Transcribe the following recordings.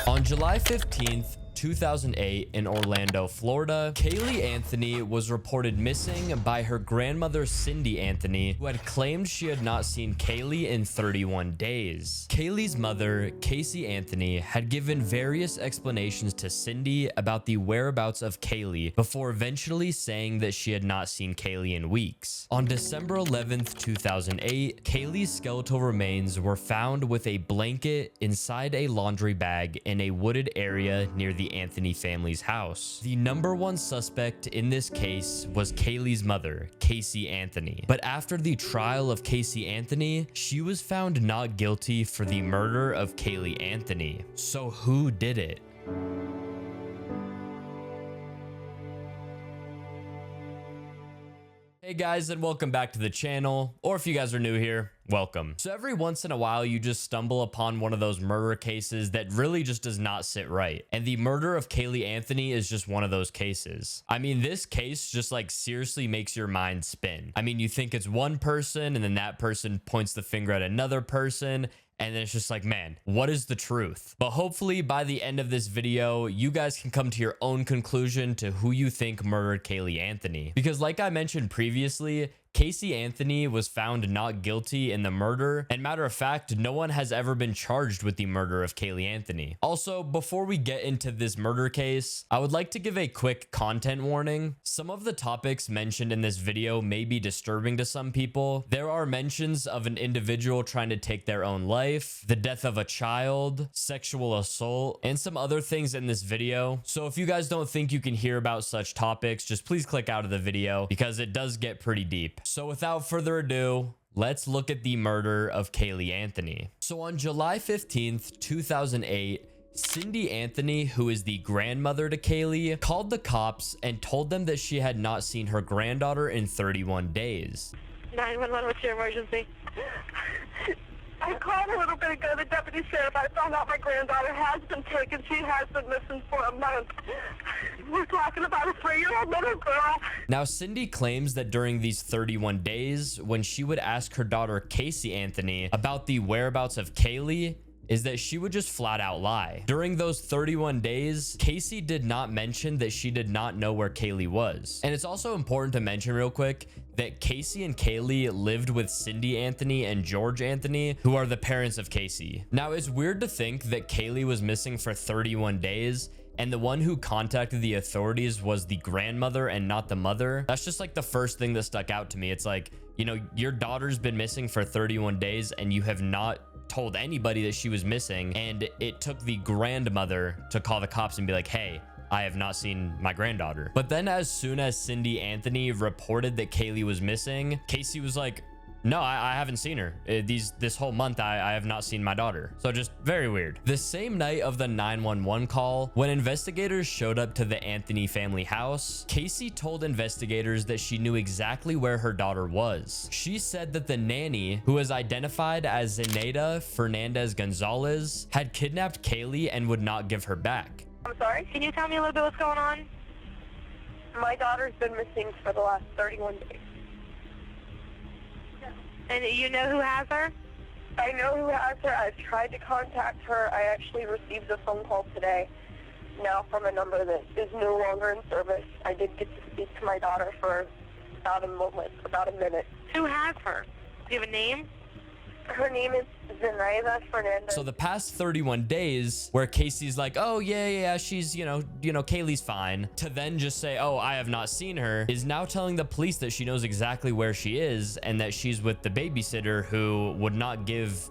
On July 15th, 2008, in Orlando, Florida, Caylee Anthony was reported missing by her grandmother, Cindy Anthony, who had claimed she had not seen Caylee in 31 days. Caylee's mother, Casey Anthony, had given various explanations to Cindy about the whereabouts of Caylee before eventually saying that she had not seen Caylee in weeks. On December 11th, 2008, Caylee's skeletal remains were found with a blanket inside a laundry bag in a wooded area near the Anthony family's house. The number one suspect in this case was Caylee's mother, Casey Anthony. But after the trial of Casey Anthony, she was found not guilty for the murder of Caylee Anthony. So who did it? Hey guys, and welcome back to the channel, or if you guys are new here, welcome. So every once in a while you just stumble upon one of those murder cases that really just does not sit right, and the murder of Caylee Anthony is just one of those cases. I mean, this case just like seriously makes your mind spin. I mean, you think it's one person and then that person points the finger at another person, and then it's just like, man, what is the truth? But hopefully by the end of this video, you guys can come to your own conclusion to who you think murdered Caylee Anthony. Because like I mentioned previously, Casey Anthony was found not guilty in the murder, and matter of fact, no one has ever been charged with the murder of Caylee Anthony. Also, before we get into this murder case, I would like to give a quick content warning. Some of the topics mentioned in this video may be disturbing to some people. There are mentions of an individual trying to take their own life, the death of a child, sexual assault, and some other things in this video. So if you guys don't think you can hear about such topics, just please click out of the video because it does get pretty deep. So without further ado, let's look at the murder of Caylee Anthony. So on July 15th, 2008, Cindy Anthony, who is the grandmother to Caylee, called the cops and told them that she had not seen her granddaughter in 31 days. 911, what's your emergency? I called a little bit ago, the deputy sheriff. I found out my granddaughter has been taken. She has been missing for a month. We're talking about a 3-year-old little girl. Now, Cindy claims that during these 31 days, when she would ask her daughter Casey Anthony about the whereabouts of Caylee, is that she would just flat out lie. During those 31 days, Casey did not mention that she did not know where Caylee was. And it's also important to mention real quick that Casey and Caylee lived with Cindy Anthony and George Anthony, who are the parents of Casey. Now, it's weird to think that Caylee was missing for 31 days and the one who contacted the authorities was the grandmother and not the mother. That's just like the first thing that stuck out to me. It's like, you know, your daughter's been missing for 31 days and you have not told anybody that she was missing, and it took the grandmother to call the cops and be like, hey, I have not seen my granddaughter. But then as soon as Cindy Anthony reported that Caylee was missing, Casey was like, no, I haven't seen her. This whole month, I have not seen my daughter. So just very weird. The same night of the 911 call, when investigators showed up to the Anthony family house, Casey told investigators that she knew exactly where her daughter was. She said that the nanny, who was identified as Zenaida Fernandez Gonzalez, had kidnapped Caylee and would not give her back. I'm sorry? Can you tell me a little bit what's going on? My daughter's been missing for the last 31 days. And you know who has her? I know who has her. I've tried to contact her. I actually received a phone call today, now from a number that is no longer in service. I did get to speak to my daughter for about a minute. Who has her? Do you have a name? Her name is Zenaida Fernandez. So the past 31 days where Casey's like, oh yeah, she's, you know, Caylee's fine, to then just say, oh, I have not seen her, is now telling the police that she knows exactly where she is and that she's with the babysitter who would not give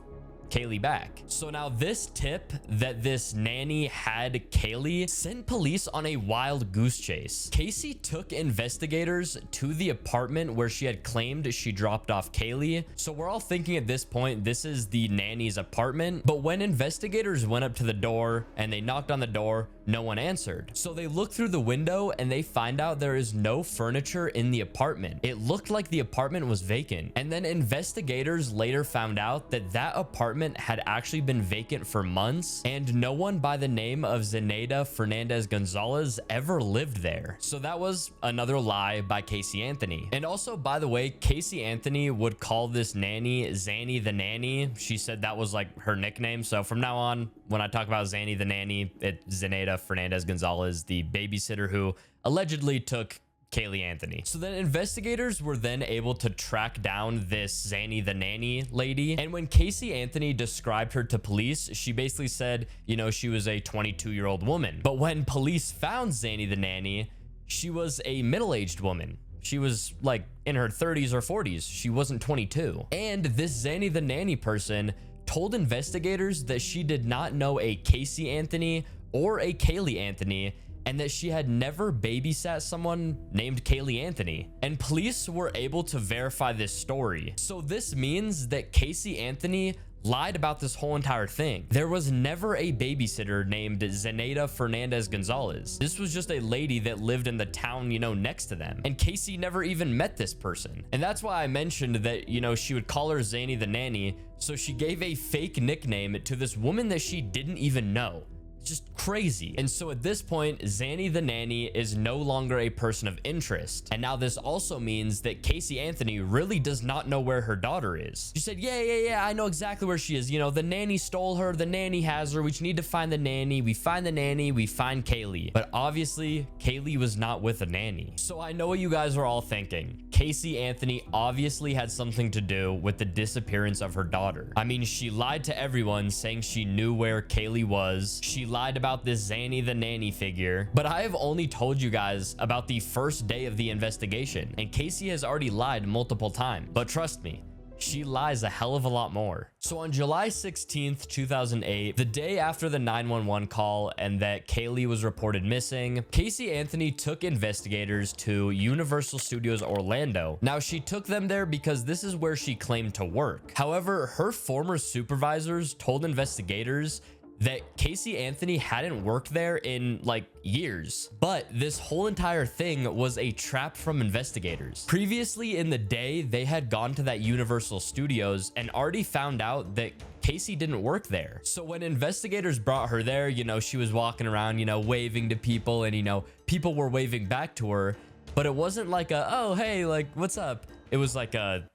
Caylee back. So now this tip that this nanny had Caylee sent police on a wild goose chase. Casey took investigators to the apartment where she had claimed she dropped off Caylee. So we're all thinking at this point, this is the nanny's apartment. But when investigators went up to the door and they knocked on the door, no one answered. So they look through the window and they find out there is no furniture in the apartment. It looked like the apartment was vacant. And then investigators later found out that that apartment apartment had actually been vacant for months, and no one by the name of Zenaida Fernandez Gonzalez ever lived there. So that was another lie by Caylee Anthony. And also, by the way, Caylee Anthony would call this nanny Zanny the Nanny. She said that was like her nickname. So from now on, when I talk about Zanny the Nanny, it's Zenaida Fernandez Gonzalez, the babysitter who allegedly took Caylee Anthony. So then investigators were then able to track down this Zanny the Nanny lady. And when Caylee Anthony described her to police, she basically said, you know, she was a 22-year-old woman. But when police found Zanny the Nanny, she was a middle-aged woman. She was like in her 30s or 40s. She wasn't 22. And this Zanny the Nanny person told investigators that she did not know a Caylee Anthony or a Caylee Anthony, and that she had never babysat someone named Caylee Anthony. And police were able to verify this story. So this means that Caylee Anthony lied about this whole entire thing. There was never a babysitter named Zenaida Fernandez Gonzalez. This was just a lady that lived in the town, you know, next to them. And Caylee never even met this person. And that's why I mentioned that, you know, she would call her Zanny the Nanny. So she gave a fake nickname to this woman that she didn't even know. Just crazy. And so at this point, Zanny the Nanny is no longer a person of interest. And now this also means that Caylee Anthony really does not know where her daughter is. She said, yeah, I know exactly where she is. You know, the nanny stole her. The nanny has her. We just need to find the nanny. We find the nanny. We find Caylee. But obviously, Caylee was not with a nanny. So I know what you guys are all thinking. Caylee Anthony obviously had something to do with the disappearance of her daughter. I mean, she lied to everyone saying she knew where Caylee was. She lied about this Zanny the Nanny figure, but I have only told you guys about the first day of the investigation, and Caylee has already lied multiple times. But trust me, she lies a hell of a lot more. So on July 16th, 2008, the day after the 911 call and that Caylee was reported missing, Caylee Anthony took investigators to Universal Studios Orlando. Now, she took them there because this is where she claimed to work. However, her former supervisors told investigators that Caylee Anthony hadn't worked there in like years. But this whole entire thing was a trap from investigators. Previously in the day, they had gone to that Universal Studios and already found out that Caylee didn't work there. So when investigators brought her there, you know, she was walking around, you know, waving to people, and, you know, people were waving back to her. But it wasn't like a, oh, hey, like, what's up? It was like a,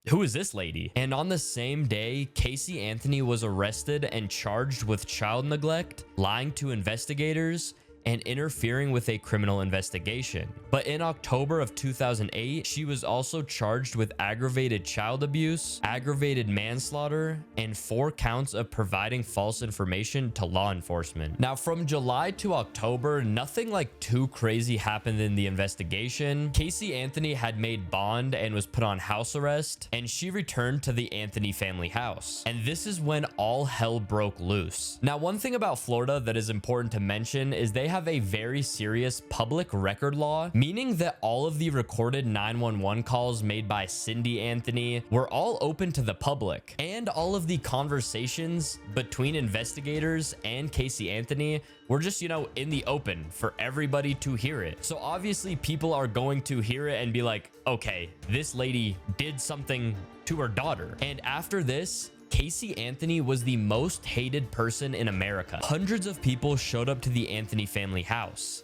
who is this lady? And on the same day, Caylee Anthony was arrested and charged with child neglect, lying to investigators, and interfering with a criminal investigation. But in October of 2008, she was also charged with aggravated child abuse, aggravated manslaughter, and 4 counts of providing false information to law enforcement. Now, from July to October, nothing like too crazy happened in the investigation. Caylee Anthony had made bond and was put on house arrest, and she returned to the Anthony family house. And this is when all hell broke loose. Now, one thing about Florida that is important to mention is they have a very serious public record law, meaning that all of the recorded 911 calls made by Cindy Anthony were all open to the public, and all of the conversations between investigators and Caylee Anthony were just, you know, in the open for everybody to hear it. So obviously people are going to hear it and be like, okay, this lady did something to her daughter. And after this, Caylee Anthony was the most hated person in America. Hundreds of people showed up to the Anthony family house.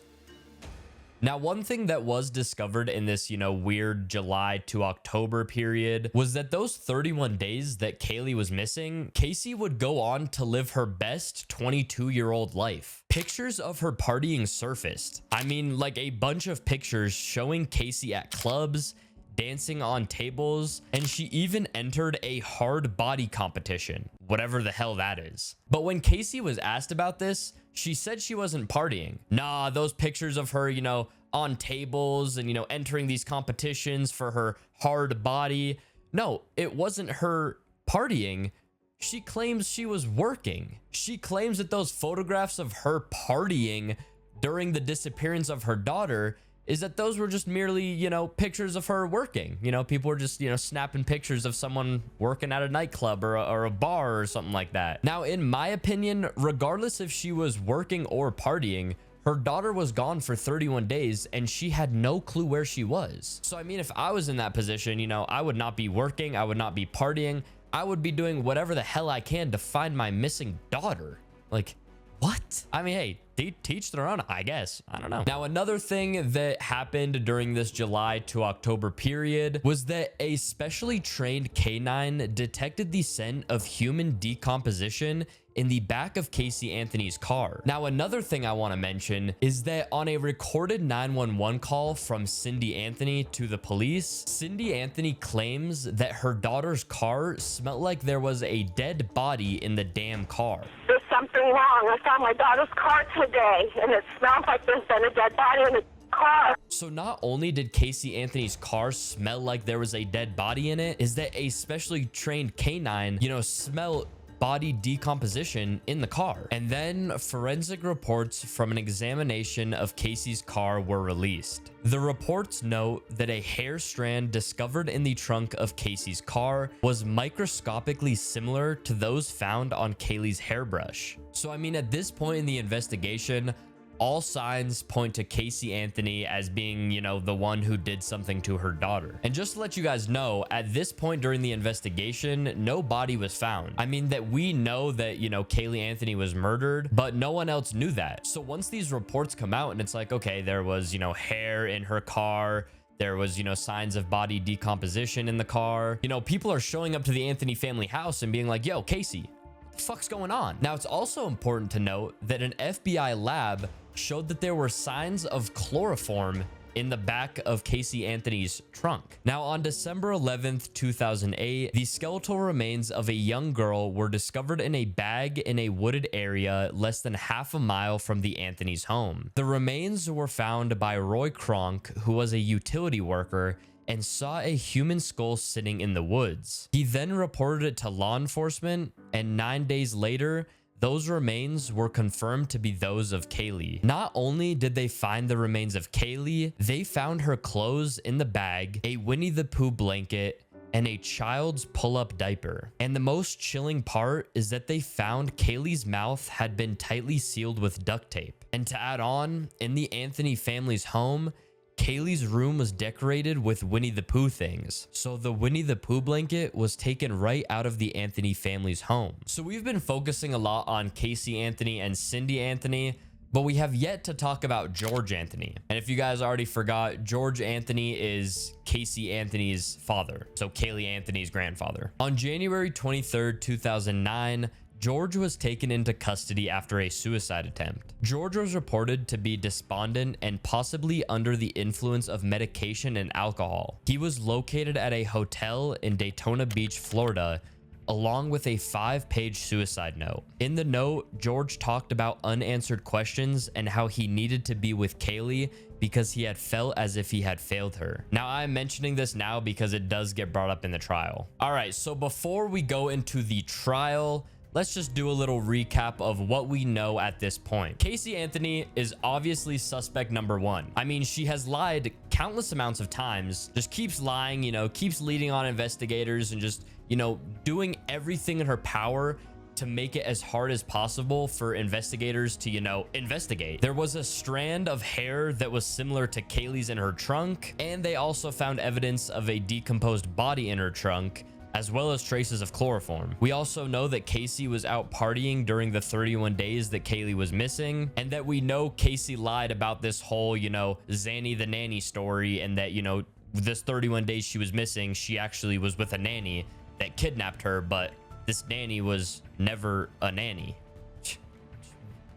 Now, one thing that was discovered in this, you know, weird July to October period was that those 31 days that Caylee was missing, Caylee would go on to live her best 22-year-old life. Pictures of her partying surfaced. I mean, like a bunch of pictures showing Caylee at clubs, dancing on tables, and she even entered a hard body competition, whatever the hell that is. But when Caylee was asked about this, she said she wasn't partying. Nah, those pictures of her, you know, on tables and, you know, entering these competitions for her hard body. No, it wasn't her partying. She claims she was working. She claims that those photographs of her partying during the disappearance of her daughter is that those were just merely, you know, pictures of her working. You know, people were just, you know, snapping pictures of someone working at a nightclub or a bar or something like that. Now, in my opinion, regardless if she was working or partying, her daughter was gone for 31 days and she had no clue where she was. So, I mean, if I was in that position, you know, I would not be working. I would not be partying. I would be doing whatever the hell I can to find my missing daughter. Like, what? I mean, hey, teach their own, I guess. I don't know. Now, another thing that happened during this July to October period was that a specially trained canine detected the scent of human decomposition in the back of Caylee Anthony's car. Now, another thing I want to mention is that on a recorded 911 call from Cindy Anthony to the police, Cindy Anthony claims that her daughter's car smelled like there was a dead body in the damn car. There's something wrong. I found my daughter's car today, and it smells like there's been a dead body in the car. So not only did Caylee Anthony's car smell like there was a dead body in it, is that a specially trained canine, you know, smelled body decomposition in the car. And then forensic reports from an examination of Casey's car were released. The reports note that a hair strand discovered in the trunk of Casey's car was microscopically similar to those found on Kaylee's hairbrush. So I mean, at this point in the investigation, all signs point to Caylee Anthony as being, you know, the one who did something to her daughter. And just to let you guys know, at this point during the investigation, no body was found. I mean, that we know that, you know, Caylee Anthony was murdered, but no one else knew that. So once these reports come out and it's like, okay, there was, you know, hair in her car, there was, you know, signs of body decomposition in the car, you know, people are showing up to the Anthony family house and being like, yo, Caylee, what the fuck's going on? Now, it's also important to note that an FBI lab showed that there were signs of chloroform in the back of Caylee Anthony's trunk. Now, on December 11th, 2008, the skeletal remains of a young girl were discovered in a bag in a wooded area less than half a mile from the Anthony's home. The remains were found by Roy Kronk, who was a utility worker, and saw a human skull sitting in the woods. He then reported it to law enforcement, and 9 days later, those remains were confirmed to be those of Caylee. Not only did they find the remains of Caylee, they found her clothes in the bag, a Winnie the Pooh blanket, and a child's pull-up diaper. And the most chilling part is that they found Kaylee's mouth had been tightly sealed with duct tape. And to add on, in the Anthony family's home, Kaylee's room was decorated with Winnie the Pooh things. So the Winnie the Pooh blanket was taken right out of the Anthony family's home. So we've been focusing a lot on Caylee Anthony and Cindy Anthony, but we have yet to talk about George Anthony. And if you guys already forgot, George Anthony is Caylee Anthony's father. So Caylee Anthony's grandfather. On January 23rd, 2009, George was taken into custody after a suicide attempt. George was reported to be despondent and possibly under the influence of medication and alcohol. He was located at a hotel in Daytona Beach, Florida, along with a 5-page suicide note. In the note, George talked about unanswered questions and how he needed to be with Caylee because he had felt as if he had failed her. Now, I'm mentioning this now because it does get brought up in the trial. All right, so before we go into the trial, let's just do a little recap of what we know at this point. Caylee Anthony is obviously suspect number 1. I mean, she has lied countless amounts of times, just keeps lying, you know, keeps leading on investigators and just, you know, doing everything in her power to make it as hard as possible for investigators to, you know, investigate. There was a strand of hair that was similar to Kaylee's in her trunk, and they also found evidence of a decomposed body in her trunk, as well as traces of chloroform. We also know that Caylee was out partying during the 31 days that Caylee was missing, and that we know Caylee lied about this whole, you know, Zanny the nanny story, and that, you know, this 31 days she was missing, she actually was with a nanny that kidnapped her, but this nanny was never a nanny.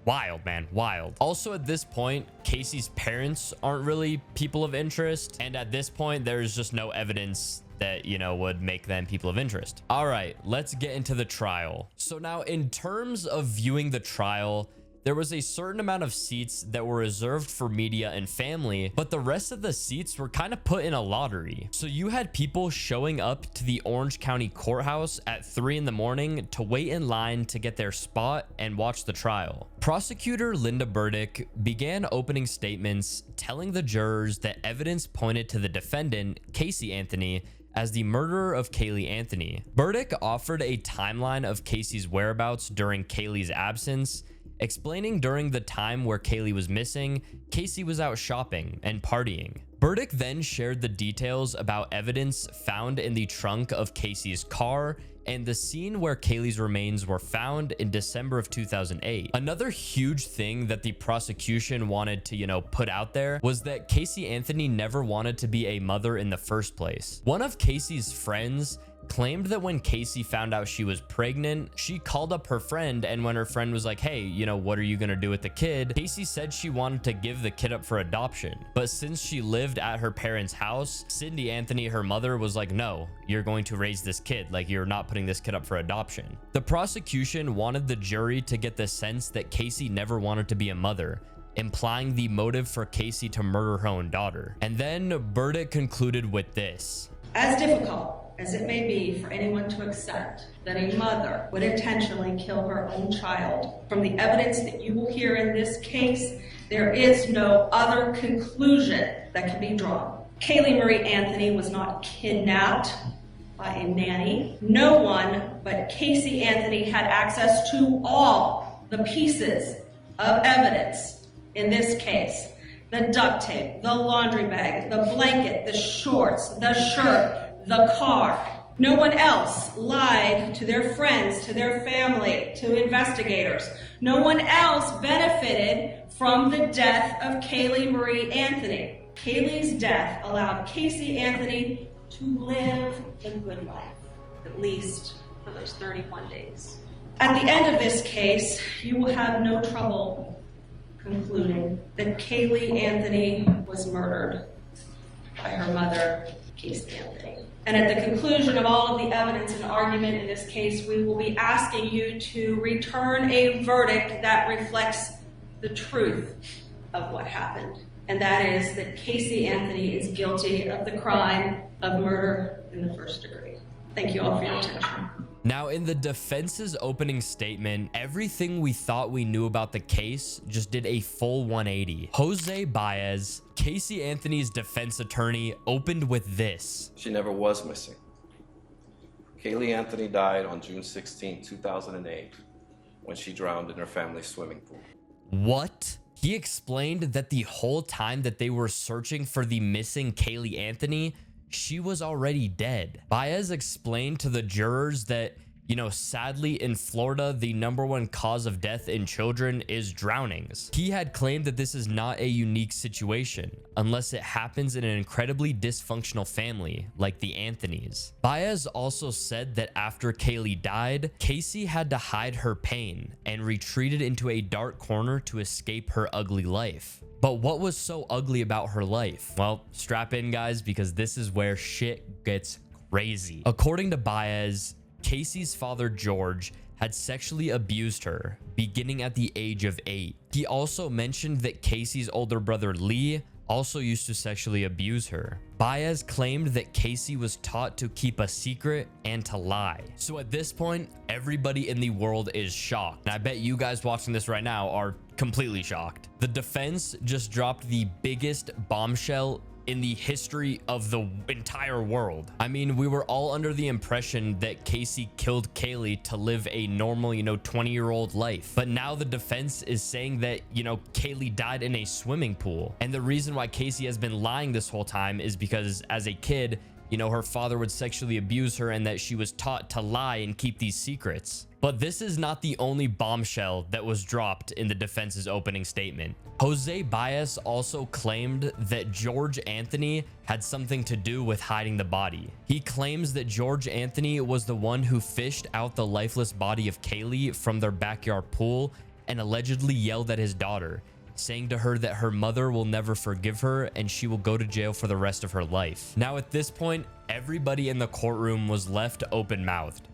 Wild, man, wild. Also, at this point, Caylee's parents aren't really people of interest, and at this point, there's just no evidence that, you know, would make them people of interest. All right, let's get into the trial. So now, in terms of viewing the trial, there was a certain amount of seats that were reserved for media and family, but the rest of the seats were kind of put in a lottery. So you had people showing up to the Orange County Courthouse at 3 in the morning to wait in line to get their spot and watch the trial. Prosecutor Linda Burdick began opening statements telling the jurors that evidence pointed to the defendant, Caylee Anthony, as the murderer of Caylee Anthony. Burdick offered a timeline of Caylee's whereabouts during Kaylee's absence, explaining during the time where Caylee was missing, Caylee was out shopping and partying. Burdick then shared the details about evidence found in the trunk of Casey's car and the scene where Caylee's remains were found in December of 2008. Another huge thing that the prosecution wanted to, put out there was that Caylee Anthony never wanted to be a mother in the first place. One of Casey's friends claimed that when Casey found out she was pregnant, she called up her friend, and when her friend was like, hey, what are you gonna do with the kid? Casey said she wanted to give the kid up for adoption. But since she lived at her parents' house, Cindy Anthony, her mother, was like, no, you're going to raise this kid. Like, you're not putting this kid up for adoption. The prosecution wanted the jury to get the sense that Casey never wanted to be a mother, implying the motive for Casey to murder her own daughter. And then Burdick concluded with this. As difficult as it may be for anyone to accept that a mother would intentionally kill her own child, from the evidence that you will hear in this case, there is no other conclusion that can be drawn. Caylee Marie Anthony was not kidnapped by a nanny. No one but Caylee Anthony had access to all the pieces of evidence in this case. The duct tape, the laundry bag, the blanket, the shorts, the shirt, the car. No one else lied to their friends, to their family, to investigators. No one else benefited from the death of Caylee Marie Anthony. Caylee's death allowed Caylee Anthony to live a good life, at least for those 31 days. At the end of this case, you will have no trouble concluding that Caylee Anthony was murdered by her mother, Caylee Anthony. And at the conclusion of all of the evidence and argument in this case, we will be asking you to return a verdict that reflects the truth of what happened. And that is that Caylee Anthony is guilty of the crime of murder in the first degree. Thank you all for your attention. Now, in the defense's opening statement, everything we thought we knew about the case just did a full 180. Jose Baez, Caylee Anthony's defense attorney, opened with this. She never was missing. Caylee Anthony died on June 16, 2008, when she drowned in her family's swimming pool. What? He explained that the whole time that they were searching for the missing Caylee Anthony, she was already dead. Baez explained to the jurors that, sadly in Florida, the #1 cause of death in children is drownings. He had claimed that this is not a unique situation unless it happens in an incredibly dysfunctional family like the Anthonys. Baez also said that after Caylee died, Casey had to hide her pain and retreated into a dark corner to escape her ugly life. But what was so ugly about her life? Well, strap in, guys, because this is where shit gets crazy. According to Baez, Casey's father, George, had sexually abused her beginning at the age of 8. He also mentioned that Casey's older brother, Lee, also used to sexually abuse her. Baez claimed that Casey was taught to keep a secret and to lie. So at this point, everybody in the world is shocked. And I bet you guys watching this right now are completely shocked. The defense just dropped the biggest bombshell in the history of the entire world. I mean, we were all under the impression that Casey killed Caylee to live a normal, 20-year-old life. But now the defense is saying that, Caylee died in a swimming pool. And the reason why Casey has been lying this whole time is because as a kid, her father would sexually abuse her and that she was taught to lie and keep these secrets. But this is not the only bombshell that was dropped in the defense's opening statement. Jose Baez also claimed that George Anthony had something to do with hiding the body. He claims that George Anthony was the one who fished out the lifeless body of Caylee from their backyard pool and allegedly yelled at his daughter, saying to her that her mother will never forgive her and she will go to jail for the rest of her life. Now, at this point, everybody in the courtroom was left open-mouthed.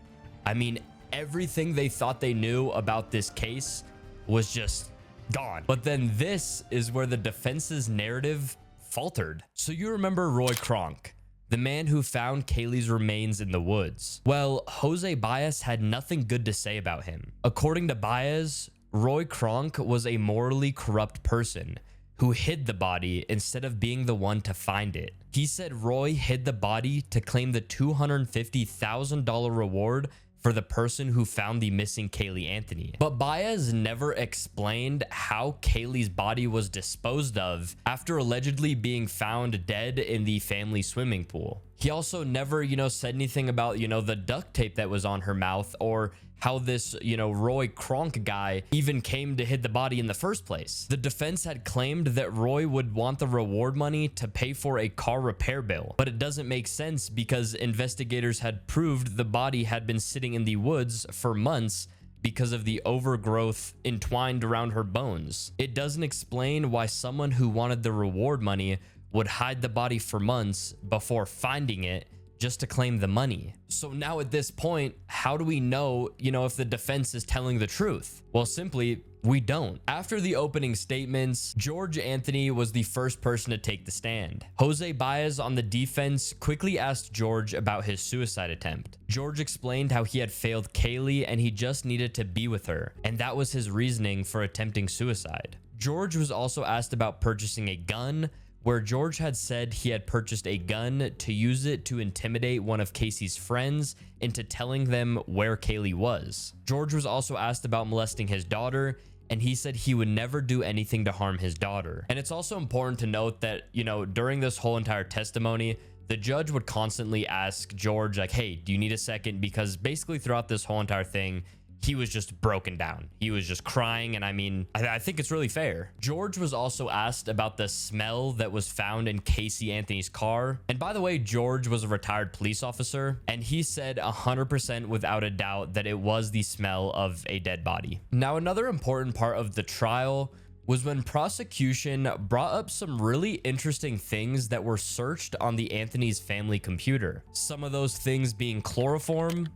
I mean, everything they thought they knew about this case was just gone. But then this is where the defense's narrative faltered. So you remember Roy Kronk, the man who found Caylee's remains in the woods. Well, Jose Baez had nothing good to say about him. According to Baez, Roy Kronk was a morally corrupt person who hid the body instead of being the one to find it. He said Roy hid the body to claim the $250,000 reward for the person who found the missing Caylee Anthony. But Baez never explained how Kaylee's body was disposed of after allegedly being found dead in the family swimming pool. He also never, said anything about, the duct tape that was on her mouth, or how this, Roy Kronk guy even came to hit the body in the first place. The defense had claimed that Roy would want the reward money to pay for a car repair bill, but it doesn't make sense because investigators had proved the body had been sitting in the woods for months because of the overgrowth entwined around her bones. It doesn't explain why someone who wanted the reward money would hide the body for months before finding it just to claim the money. So now at this point, how do we know, if the defense is telling the truth? Well, simply, we don't. After the opening statements, George Anthony was the first person to take the stand. Jose Baez on the defense quickly asked George about his suicide attempt. George explained how he had failed Caylee and he just needed to be with her, and that was his reasoning for attempting suicide. George was also asked about purchasing a gun, where George had said he had purchased a gun to use it to intimidate one of Casey's friends into telling them where Caylee was. George was also asked about molesting his daughter, and he said he would never do anything to harm his daughter. And it's also important to note that, during this whole entire testimony, the judge would constantly ask George, like, hey, do you need a second? Because basically throughout this whole entire thing, he was just broken down. He was just crying, and I think it's really fair. George was also asked about the smell that was found in Caylee Anthony's car. And by the way, George was a retired police officer, and he said 100% without a doubt that it was the smell of a dead body. Now, another important part of the trial was when prosecution brought up some really interesting things that were searched on the Anthony's family computer. Some of those things being chloroform,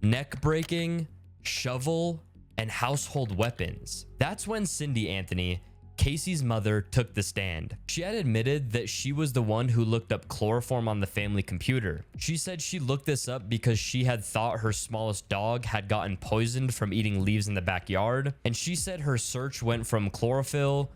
neck breaking, shovel, and household weapons. That's when Cindy Anthony, Casey's mother, took the stand. She had admitted that she was the one who looked up chloroform on the family computer. She said she looked this up because she had thought her smallest dog had gotten poisoned from eating leaves in the backyard, and she said her search went from chlorophyll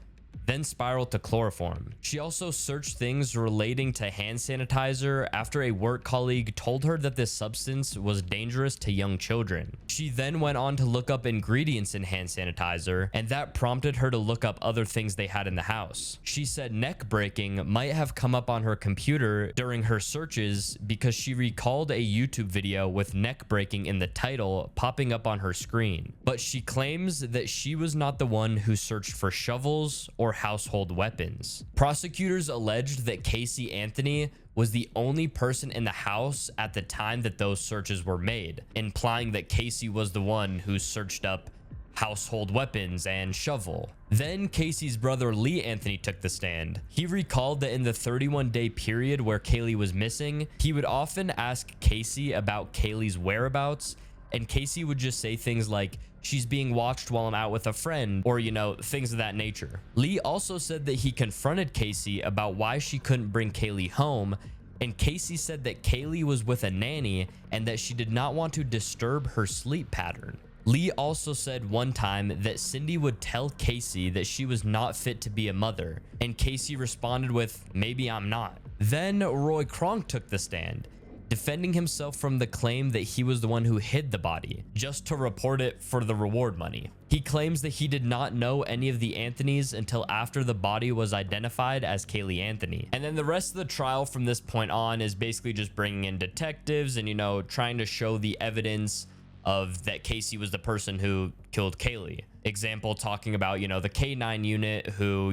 then spiraled to chloroform. She also searched things relating to hand sanitizer after a work colleague told her that this substance was dangerous to young children. She then went on to look up ingredients in hand sanitizer, and that prompted her to look up other things they had in the house. She said neck breaking might have come up on her computer during her searches because she recalled a YouTube video with neck breaking in the title popping up on her screen. But she claims that she was not the one who searched for shovels or household weapons. Prosecutors alleged that Caylee Anthony was the only person in the house at the time that those searches were made, implying that Caylee was the one who searched up household weapons and shovel. Then Casey's brother Lee Anthony took the stand. He recalled that in the 31-day period where Caylee was missing, he would often ask Casey about Kaylee's whereabouts, and Casey would just say things like, she's being watched while I'm out with a friend, or, things of that nature. Lee also said that he confronted Casey about why she couldn't bring Caylee home, and Casey said that Caylee was with a nanny and that she did not want to disturb her sleep pattern. Lee also said one time that Cindy would tell Casey that she was not fit to be a mother, and Casey responded with, maybe I'm not. Then Roy Kronk took the stand, defending himself from the claim that he was the one who hid the body, just to report it for the reward money. He claims that he did not know any of the Anthonys until after the body was identified as Caylee Anthony. And then the rest of the trial from this point on is basically just bringing in detectives and, trying to show the evidence of that Casey was the person who killed Caylee. Example, talking about, the K9 unit who,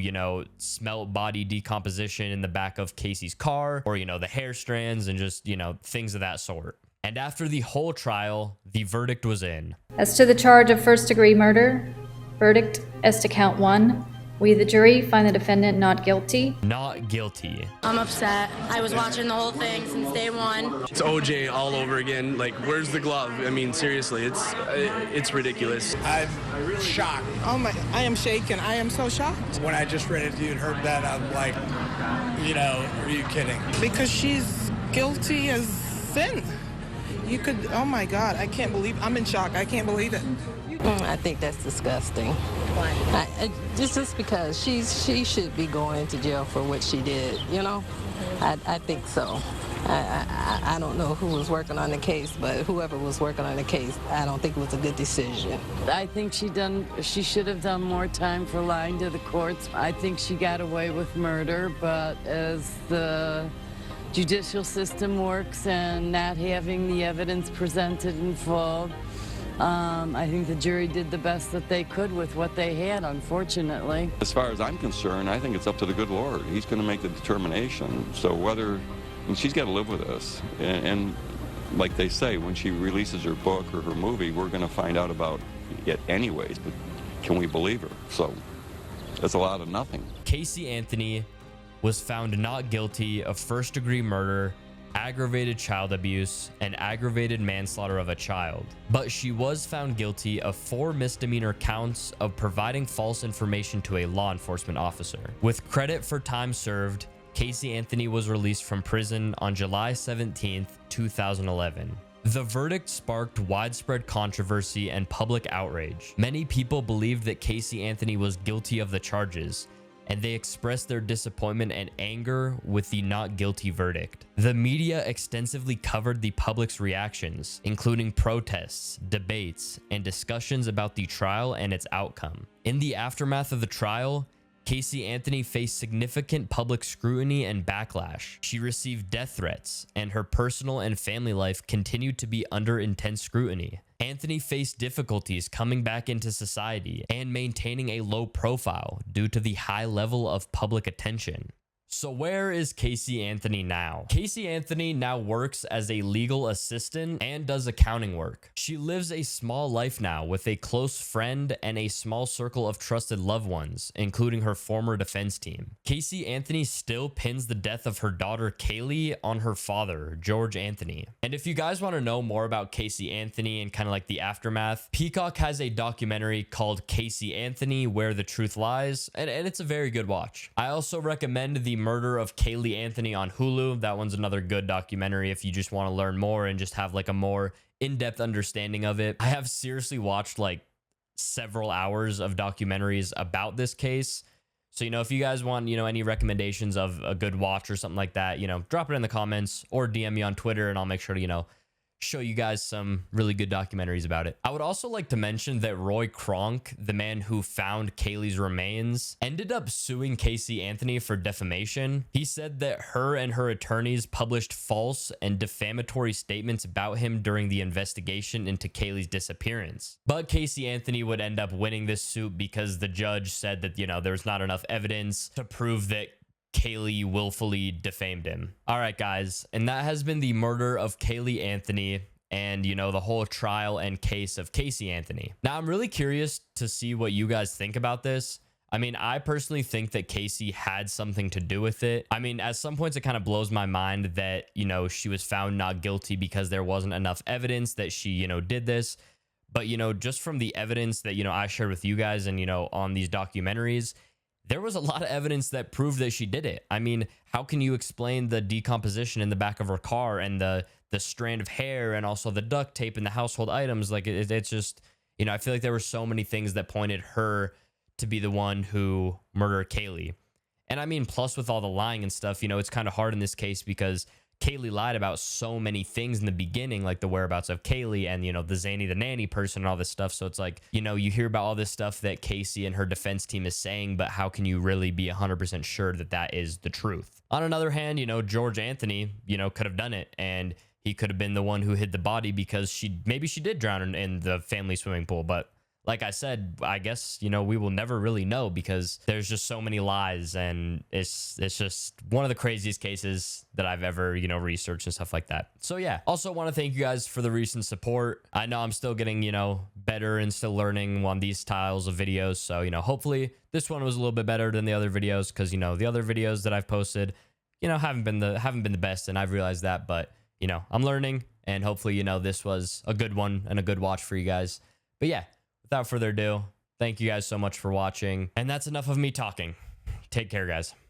smelt body decomposition in the back of Casey's car, or, the hair strands and just, things of that sort. And after the whole trial, the verdict was in. As to the charge of first-degree murder, verdict as to count 1. We, the jury, find the defendant not guilty. Not guilty. I'm upset. I was watching the whole thing since day one. It's OJ all over again. Like, where's the glove? I mean, seriously, it's ridiculous. I'm shocked. Oh my, I am shaken. I am so shocked. When I just read it to you and heard that, I'm like, are you kidding? Because she's guilty as sin. You could, oh my God, I can't believe, I'm in shock. I can't believe it. I think that's disgusting. Why? Just because she should be going to jail for what she did, I think so. I don't know who was working on the case, but whoever was working on the case, I don't think it was a good decision. I think she should have done more time for lying to the courts. I think she got away with murder, but as the judicial system works and not having the evidence presented in full, I think the jury did the best that they could with what they had, unfortunately. As far as I'm concerned, I think it's up to the good Lord. He's going to make the determination. So whether, and she's got to live with this. And like they say, when she releases her book or her movie, we're going to find out about it anyways. But can we believe her? So that's a lot of nothing. Caylee Anthony was found not guilty of first-degree murder, aggravated child abuse, and aggravated manslaughter of a child. But she was found guilty of 4 misdemeanor counts of providing false information to a law enforcement officer. With credit for time served, Caylee Anthony was released from prison on July 17th, 2011. The verdict sparked widespread controversy and public outrage. Many people believed that Caylee Anthony was guilty of the charges, and they expressed their disappointment and anger with the not guilty verdict. The media extensively covered the public's reactions, including protests, debates, and discussions about the trial and its outcome. In the aftermath of the trial, Caylee Anthony faced significant public scrutiny and backlash. She received death threats, and her personal and family life continued to be under intense scrutiny. Anthony faced difficulties coming back into society and maintaining a low profile due to the high level of public attention. So where is Caylee Anthony now? Caylee Anthony now works as a legal assistant and does accounting work. She lives a small life now with a close friend and a small circle of trusted loved ones, including her former defense team. Caylee Anthony still pins the death of her daughter Caylee on her father, George Anthony. And if you guys want to know more about Caylee Anthony and kind of like the aftermath, Peacock has a documentary called Caylee Anthony, Where the Truth Lies, and it's a very good watch. I also recommend the Murder of Caylee Anthony on Hulu. That one's another good documentary if you just want to learn more and just have like a more in-depth understanding of it. I have seriously watched like several hours of documentaries about this case. So, if you guys want, any recommendations of a good watch or something like that, drop it in the comments or DM me on Twitter and I'll make sure to, show you guys some really good documentaries about it. I would also like to mention that Roy Kronk, the man who found Caylee's remains, ended up suing Caylee Anthony for defamation. He said that her and her attorneys published false and defamatory statements about him during the investigation into Caylee's disappearance. But Caylee Anthony would end up winning this suit because the judge said that, there's not enough evidence to prove that Caylee willfully defamed him. All right, guys, and that has been the murder of Caylee Anthony and, the whole trial and case of Caylee Anthony. Now, I'm really curious to see what you guys think about this. I mean, I personally think that Caylee had something to do with it. I mean, at some points, it kind of blows my mind that, she was found not guilty because there wasn't enough evidence that she, did this. But, just from the evidence that, I shared with you guys and, on these documentaries, there was a lot of evidence that proved that she did it. I mean, how can you explain the decomposition in the back of her car and the strand of hair and also the duct tape and the household items? Like, it's just, I feel like there were so many things that pointed her to be the one who murdered Caylee. And I mean, plus with all the lying and stuff, it's kind of hard in this case because Caylee lied about so many things in the beginning, like the whereabouts of Caylee and, the Zanny, the nanny person and all this stuff. So it's like, you hear about all this stuff that Caylee and her defense team is saying, but how can you really be 100% sure that that is the truth? On another hand, George Anthony, could have done it and he could have been the one who hid the body because maybe she did drown in the family swimming pool. But like I said, I guess, we will never really know because there's just so many lies and it's just one of the craziest cases that I've ever, researched and stuff like that. So yeah, also want to thank you guys for the recent support. I know I'm still getting, better and still learning on these styles of videos. So, hopefully this one was a little bit better than the other videos because, the other videos that I've posted, haven't been the best and I've realized that, but, I'm learning and hopefully, this was a good one and a good watch for you guys. But yeah. Without further ado, thank you guys so much for watching. And that's enough of me talking. Take care, guys.